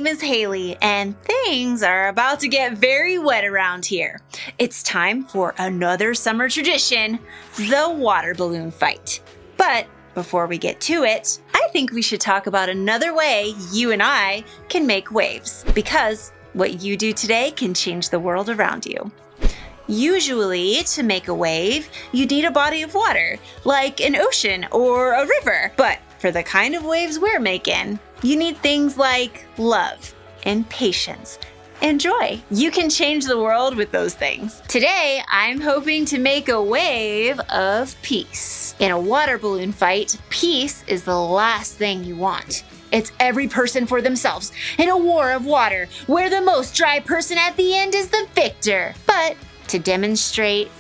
name is Haley, and things are about to get very wet around here. It's time for another summer tradition, the water balloon fight. But before we get to it, I think we should talk about another way you and I can make waves, because what you do today can change the world around you. Usually, to make a wave, you need a body of water, like an ocean or a river. But for the kind of waves we're making, you need things like love and patience and joy. You can change the world with those things. Today, I'm hoping to make a wave of peace. In a water balloon fight, peace is the last thing you want. It's every person for themselves in a war of water, where the most dry person at the end is the victor. But to demonstrate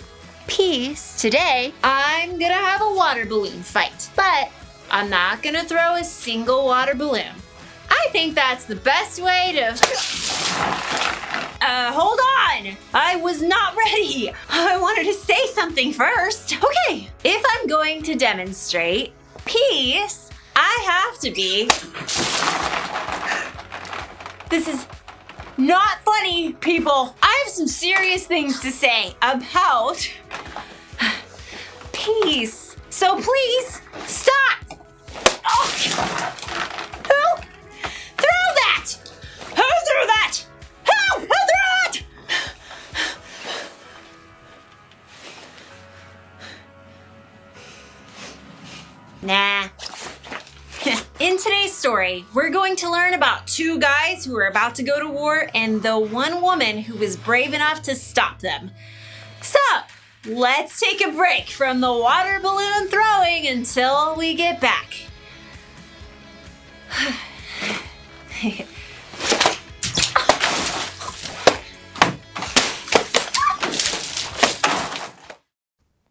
peace, today, I'm gonna have a water balloon fight. But I'm not gonna throw a single water balloon. I think that's the best way to... hold on! I was not ready! I wanted to say something first. Okay, if I'm going to demonstrate peace, I have to be... This is not funny, people. I have some serious things to say about peace. So please, stop! Oh. Who threw that? Who threw that? Who threw it? Nah. In today's story, we're going to learn about two guys who are about to go to war and the one woman who was brave enough to stop them. So, let's take a break from the water balloon throwing until we get back.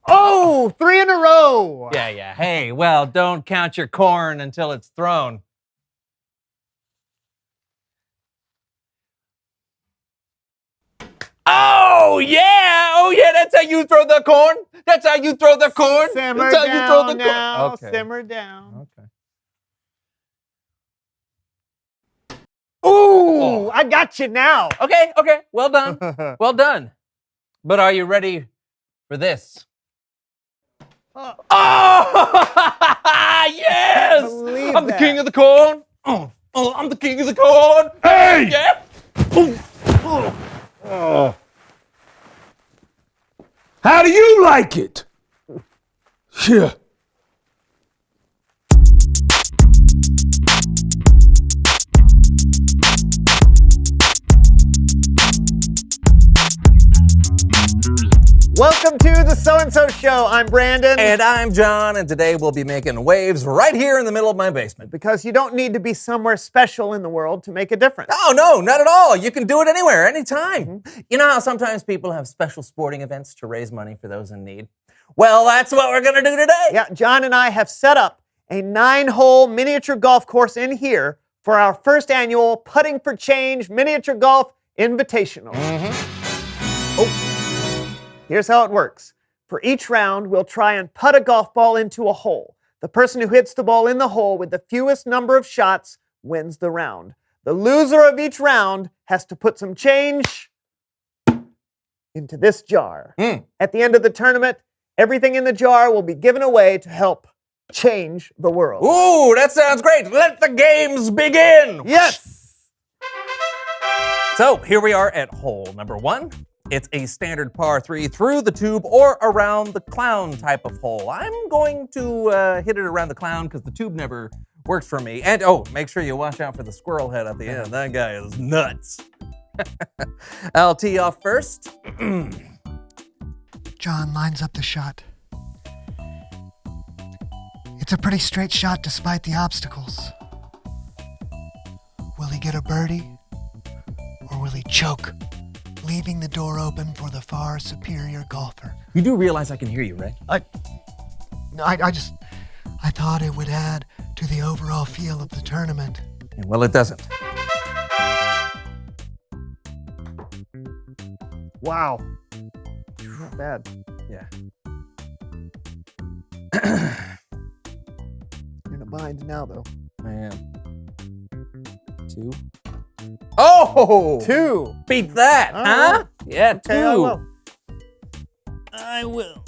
Oh, 3 in a row. Yeah. Hey, well, don't count your corn until it's thrown. Oh, yeah, that's how you throw the corn. That's how you throw the corn. Simmer that's how down you throw the now. corn. Okay. Simmer down. Okay. Ooh, I got you now. Okay. Well done. Well done. But are you ready for this? Oh, yes! I'm the king of the corn. Oh, I'm the king of the corn. Hey! Yeah. How do you like it? Yeah. Welcome to the So-and-So Show. I'm Brandon. And I'm John, and today we'll be making waves right here in the middle of my basement. Because you don't need to be somewhere special in the world to make a difference. Oh, no, not at all. You can do it anywhere, anytime. You know how sometimes people have special sporting events to raise money for those in need? Well, that's what we're going to do today. Yeah, John and I have set up a 9-hole miniature golf course in here for our first annual Putting for Change Miniature Golf Invitational. Oh. Here's how it works. For each round, we'll try and putt a golf ball into a hole. The person who hits the ball in the hole with the fewest number of shots wins the round. The loser of each round has to put some change into this jar. At the end of the tournament, everything in the jar will be given away to help change the world. Ooh, that sounds great. Let the games begin. Yes! So here we are at hole number 1. It's a standard par 3 through the tube or around the clown type of hole. I'm going to hit it around the clown because the tube never worked for me. And make sure you watch out for the squirrel head at the end. That guy is nuts. I'll tee off first. John lines up the shot. It's a pretty straight shot despite the obstacles. Will he get a birdie? Or will he choke, leaving the door open for the far superior golfer? You do realize I can hear you, right? I thought it would add to the overall feel of the tournament. Yeah, well, it doesn't. Wow. Not bad. Yeah. You're in a bind now, though. I am. 2, Oh! 2. Beat that, All huh? right. Yeah, Okay, I 2. will. I will.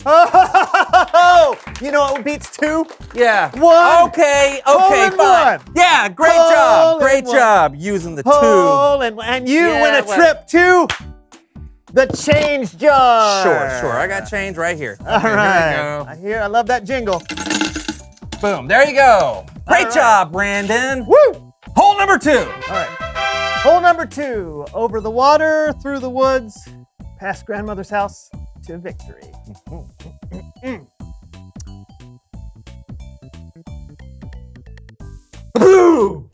Oh! You know what beats 2? Yeah. 1. Okay, Hole in fine. 1. Yeah, great Hole job. in Great 1. job using the 2. Hole in 1. And you Yeah, win a well- trip to the change jar. Sure. I got change right here. All Okay, right. Here I love that jingle. we go. Boom. There you go. Great right. job, Brandon. Woo! Hole number 2. All right. Hole number 2. Over the water, through the woods, past grandmother's house to victory. Boo!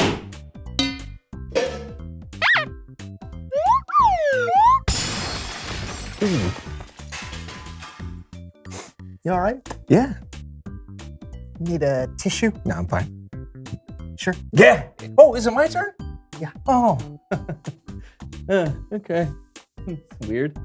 You all right? Yeah. Need a tissue? No, I'm fine. Sure. Yeah. Oh, is it my turn? Yeah. Oh. Okay. It's weird.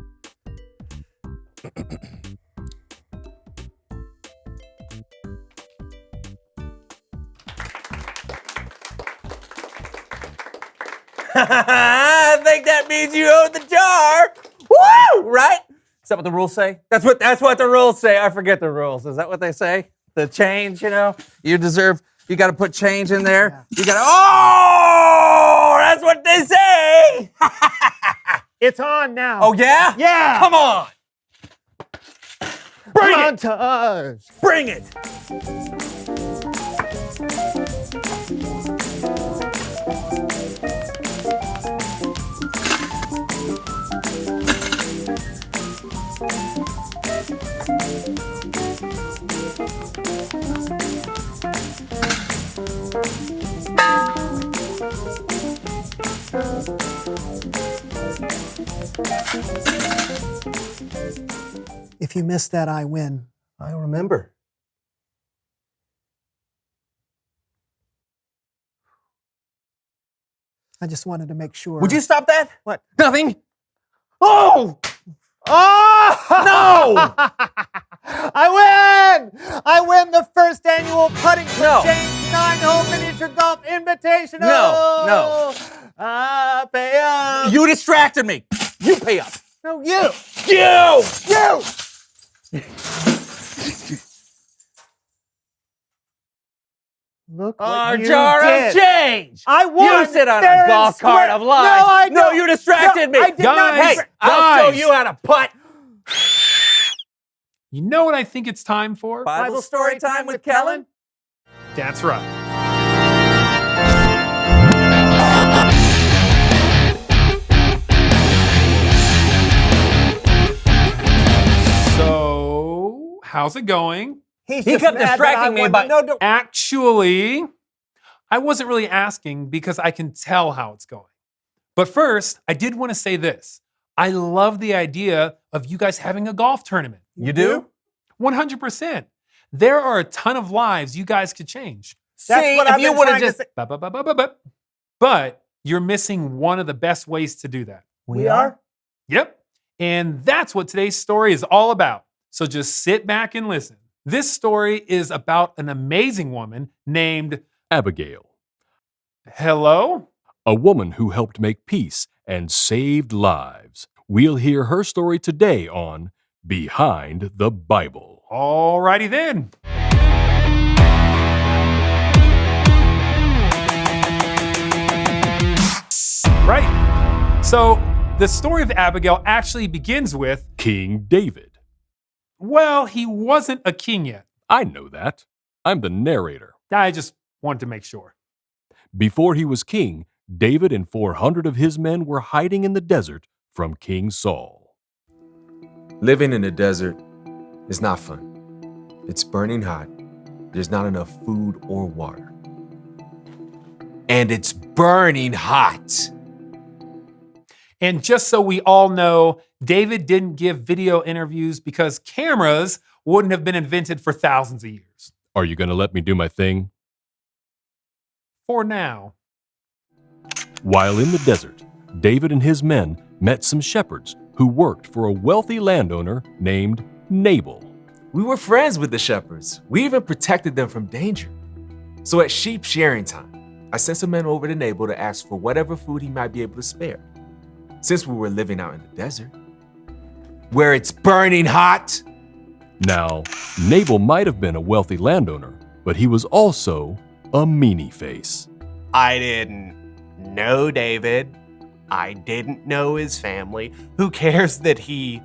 I think that means you own the jar. Woo! Right? Is that what the rules say? That's what the rules say. I forget the rules. Is that what they say? The change, you know? You got to put change in there. You got to, oh, that's what they say. It's on now. Oh, yeah? Yeah. Come on. Bring it. Montage. Bring it. If you miss that, I win. I remember. I just wanted to make sure. Would you stop that? What? Nothing. Oh! Oh! No! I win! I win the first annual Putting for No. Change 9-hole miniature golf invitational. No. Pay up. You distracted me. You pay up. No, you. You! You. Look what A you jar did. of change. I won. You sit on fair a and golf cart square. of life. No, I No, don't. you distracted me. I did not. Guys, Hey, I'll show Guys. you how to putt. You know what I think it's time for? Bible story time with Kellen. That's right. So, how's it going? He kept distracting me by- No, Actually, I wasn't really asking because I can tell how it's going. But first, I did want to say this. I love the idea of you guys having a golf tournament. You do? 100%. There are a ton of lives you guys could change. That's See, what if I've you been would've trying to just- say. But you're missing one of the best ways to do that. We are? Yep. And that's what today's story is all about. So just sit back and listen. This story is about an amazing woman named Abigail, Hello? a woman who helped make peace and saved lives. We'll hear her story today on Behind the Bible. Alrighty then. Right. So the story of Abigail actually begins with, King David. well, he wasn't a king yet. I know that. I'm the narrator. I just wanted to make sure. Before he was king, David and 400 of his men were hiding in the desert from King Saul. Living in the desert is not fun. It's burning hot. There's not enough food or water. And it's burning hot. And just so we all know, David didn't give video interviews because cameras wouldn't have been invented for thousands of years. Are you going to let me do my thing? For now. While in the desert, David and his men met some shepherds who worked for a wealthy landowner named Nabal. We were friends with the shepherds. We even protected them from danger. So at sheep sharing time, I sent some men over to Nabal to ask for whatever food he might be able to spare. Since we were living out in the desert, where it's burning hot. Now, Nabal might have been a wealthy landowner, but he was also a meanie face. I didn't know David. I didn't know his family. Who cares that he,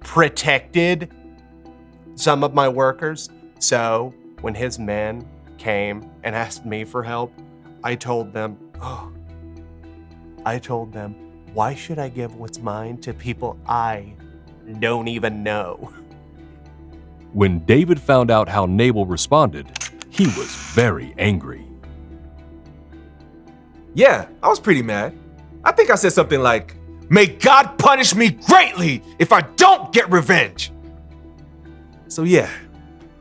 protected some of my workers? So when his men came and asked me for help, I told them, why should I give what's mine to people I don't even know? When David found out how Nabal responded, he was very angry. Yeah, I was pretty mad. I think I said something like, "May God punish me greatly if I don't get revenge." So yeah,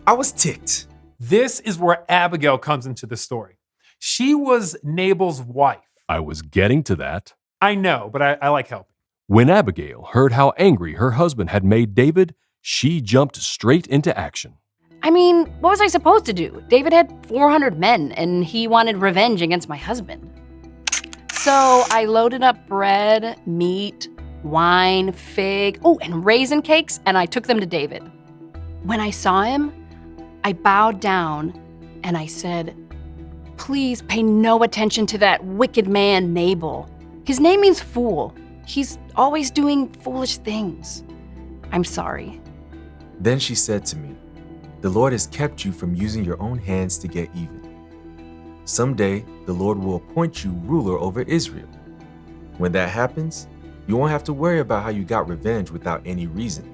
I was ticked. This is where Abigail comes into the story. She was Nabal's wife. I was getting to that. I know, but I like helping. When Abigail heard how angry her husband had made David, she jumped straight into action. I mean, what was I supposed to do? David had 400 men, and he wanted revenge against my husband. So I loaded up bread, meat, wine, fig, and raisin cakes, and I took them to David. When I saw him, I bowed down and I said, "Please pay no attention to that wicked man, Nabal. His name means fool. He's always doing foolish things. I'm sorry." Then she said to me, "The Lord has kept you from using your own hands to get even. Someday, the Lord will appoint you ruler over Israel. When that happens, you won't have to worry about how you got revenge without any reason."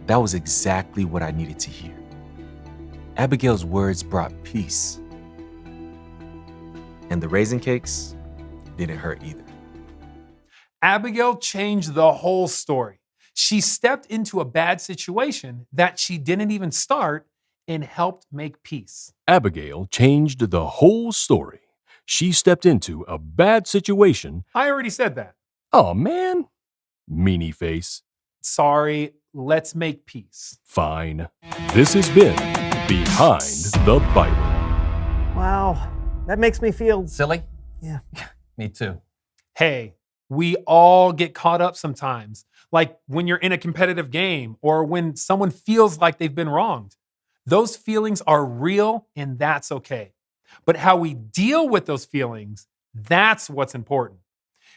That was exactly what I needed to hear. Abigail's words brought peace. And the raisin cakes didn't hurt either. Abigail changed the whole story. She stepped into a bad situation that she didn't even start and helped make peace. Abigail changed the whole story. She stepped into a bad situation. I already said that. Oh, man. Meanie face. Sorry, let's make peace. Fine. This has been Behind the Bible. Wow, that makes me feel... Silly? Yeah. Me too. Hey, we all get caught up sometimes, like when you're in a competitive game or when someone feels like they've been wronged. Those feelings are real and that's okay. But how we deal with those feelings, that's what's important.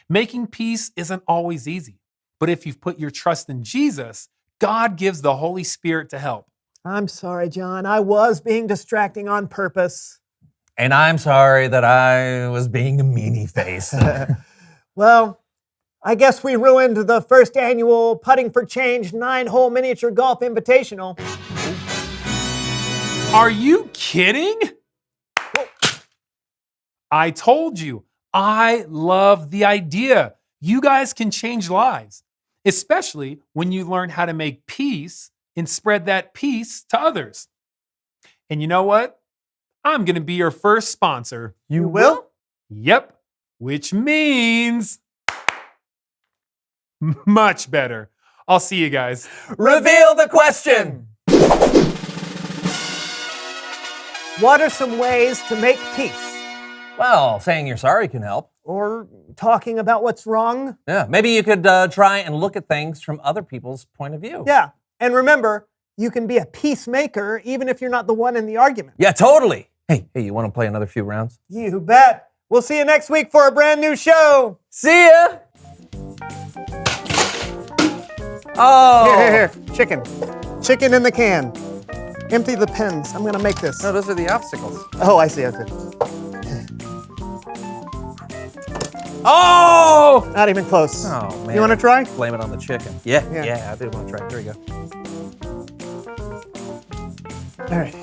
Making peace isn't always easy, but if you've put your trust in Jesus, God gives the Holy Spirit to help. I'm sorry, John. I was being distracting on purpose. And I'm sorry that I was being a meanie face. Well, I guess we ruined the first annual Putting for Change 9-hole miniature golf invitational. Are you kidding? I told you, I love the idea. You guys can change lives, especially when you learn how to make peace and spread that peace to others. And you know what? I'm going to be your first sponsor. You will? Yep, which means much better. I'll see you guys. Reveal the question. What are some ways to make peace? Well, saying you're sorry can help. Or talking about what's wrong? Yeah, maybe you could try and look at things from other people's point of view. Yeah, and remember, you can be a peacemaker even if you're not the one in the argument. Yeah, totally. Hey, you want to play another few rounds? You bet. We'll see you next week for a brand new show. See ya! Oh! Here. Chicken. Chicken in the can. Empty the pens. I'm gonna make this. No, those are the obstacles. Oh, I see. Okay. Oh! Not even close. Oh, man. You want to try? Blame it on the chicken. Yeah, Yeah. I do want to try. Here we go. All right.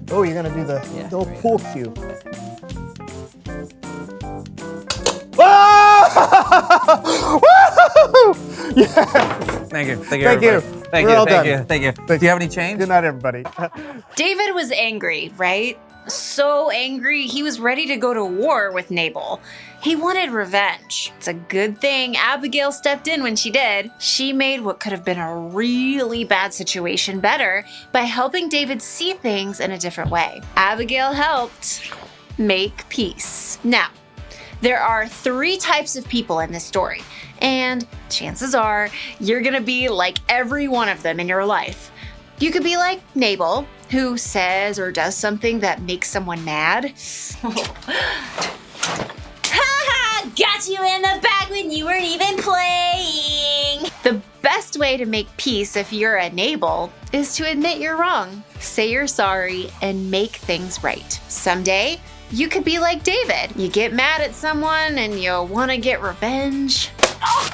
Oh, you're gonna do the little pool cue. Whoa! Woo! Yes! Thank you. Thank you. Thank We're you. all Thank done. you. Thank you. Thank Do you have any change? Good night, everybody. David was angry, right? so angry he was ready to go to war with Nabal. He wanted revenge. It's a good thing Abigail stepped in when she did. She made what could have been a really bad situation better by helping David see things in a different way. Abigail helped make peace. Now, there are 3 types of people in this story, and chances are you're gonna be like every one of them in your life. You could be like Nabal, who says or does something that makes someone mad. Got you in the bag when you weren't even playing. The best way to make peace if you're a Nabal is to admit you're wrong, say you're sorry, and make things right. Someday, you could be like David. You get mad at someone and you want to get revenge. Oh,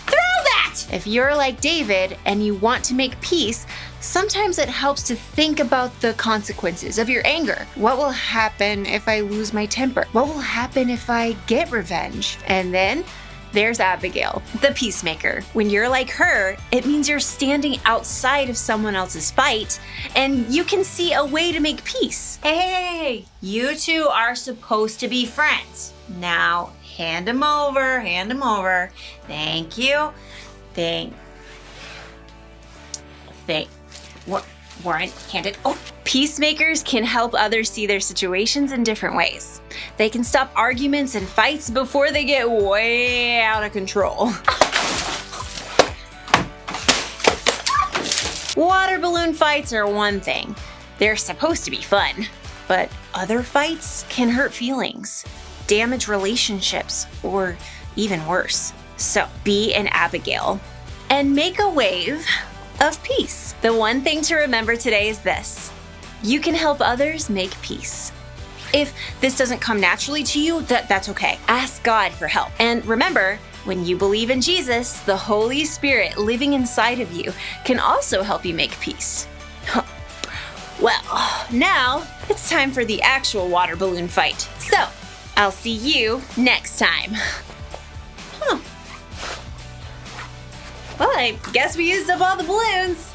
throw that! If you're like David and you want to make peace, sometimes it helps to think about the consequences of your anger. What will happen if I lose my temper? What will happen if I get revenge? And then there's Abigail, the peacemaker. When you're like her, it means you're standing outside of someone else's fight and you can see a way to make peace. Hey, you two are supposed to be friends. Now, hand them over, hand them over. Thank you. Warren, handed. Oh, peacemakers can help others see their situations in different ways. They can stop arguments and fights before they get way out of control. Water balloon fights are one thing. They're supposed to be fun. But other fights can hurt feelings, damage relationships, or even worse. So be an Abigail and make a wave of peace. The one thing to remember today is this: you can help others make peace. If this doesn't come naturally to you, that's okay. Ask God for help. And remember, when you believe in Jesus, the Holy Spirit living inside of you can also help you make peace. Well, now it's time for the actual water balloon fight. So, I'll see you next time. Well, I guess we used up all the balloons.